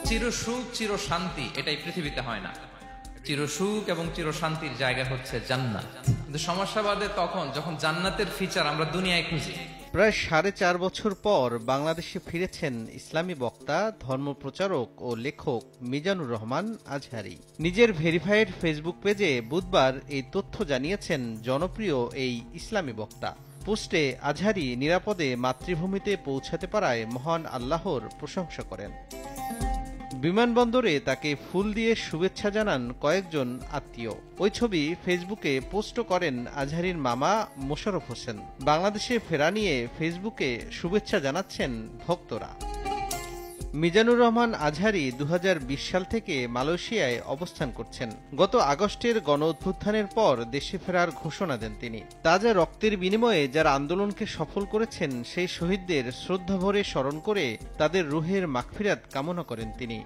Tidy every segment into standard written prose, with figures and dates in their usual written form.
চিরসুখ চির শান্তি এটাই পৃথিবীতে হয় না। চিরসুখ এবং চিরশান্তির জায়গা হচ্ছে জান্নাত। কিন্তু সমস্যা বাদে তখন যখন জান্নাতের ফিচার আমরা দুনিয়ায় খুঁজি। প্রায় 4.5 বছর পর বাংলাদেশে ফিরেছেন ইসলামী বক্তা, ধর্মপ্রচারক ও লেখক মিজানুর রহমান আজহারী। নিজের ভেরিফাইড ফেসবুক পেজে বুধবার এই তথ্য জানিয়েছেন জনপ্রিয় এই ইসলামী বক্তা। পোস্টে আজহারী নিরাপদে মাতৃভূমিতে পৌঁছাতে পারায় মহান আল্লাহর প্রশংসা করেন। বিমানবন্দরে তাকে ফুল দিয়ে শুভেচ্ছা জানান কয়েকজন আত্মীয়। ওই ছবি ফেসবুকে পোস্ট করেন আজহারীর মামা মোশাররফ হোসেন। বাংলাদেশে ফেরা নিয়ে ফেসবুকে শুভেচ্ছা জানাচ্ছেন ভক্তরা। মিজানুর রহমান আজহারী 2020 সাল থেকে মালয়েশিয়ায় অবস্থান করছেন। গত আগস্টের গণঅভ্যুত্থানের পর দেশে ফেরার ঘোষণা দেন তিনি। তাজা রক্তের বিনিময়ে যারা আন্দোলনকে সফল করেছেন সেই শহীদদের শ্রদ্ধাভরে স্মরণ করে তাদের রুহের মাগফিরাত কামনা করেন তিনি।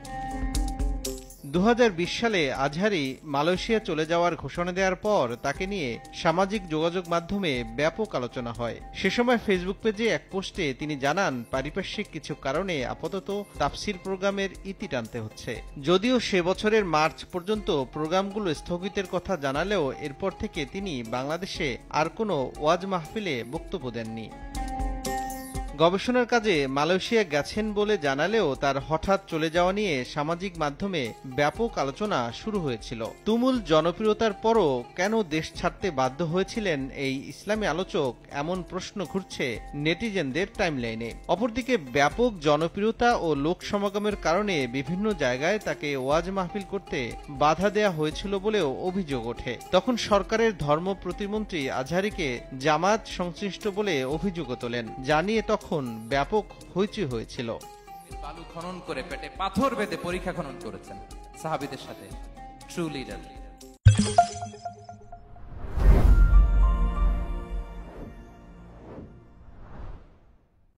2020 সালে আজহারী মালয়েশিয়া চলে যাওয়ার ঘোষণা দেওয়ার পর তাকে নিয়ে সামাজিক যোগাযোগ মাধ্যমে ব্যাপক আলোচনা হয়। সে সময় ফেসবুক পেজে এক পোস্টে তিনি জানান, পারিপার্শ্বিক কিছু কারণে আপাতত তাফসির প্রোগ্রামের ইতি টানতে হচ্ছে। যদিও সে বছরের মার্চ পর্যন্ত প্রোগ্রামগুলো স্থগিতের কথা জানালেও এরপর থেকে তিনি বাংলাদেশে আর কোনো ওয়াজ মাহফিলে বক্তব্য দেননি। গবেষণার কাজে মালয়েশিয়া গেছেন বলে জানালেও তার হঠাৎ চলে যাওয়া নিয়ে সামাজিক মাধ্যমে ব্যাপক আলোচনা শুরু হয়েছিল। তুমুল জনপ্রিয়তার পরও কেন দেশ ছাড়তে বাধ্য হয়েছিলেন এই ইসলামী আলোচক, এমন প্রশ্ন ঘুরছে নেটিজেনদের টাইমলাইনে। অপরদিকে ব্যাপক জনপ্রিয়তা ও লোক সমাগমের কারণে বিভিন্ন জায়গায় তাকে ওয়াজ মাহফিল করতে বাধা দেয়া হয়েছিল বলেও অভিযোগ ওঠে। তখন সরকারের ধর্ম প্রতিমন্ত্রী আজহারীকে জামায়াত সংশ্লিষ্ট বলে অভিযোগও তোলেন, জানিয়ে তখন ব্যাপক হইচই হয়েছিল। বালু খনন করে পেটে পাথর বেঁধে পরীক্ষা খনন করেছেন সাহাবীদের সাথে। True leader.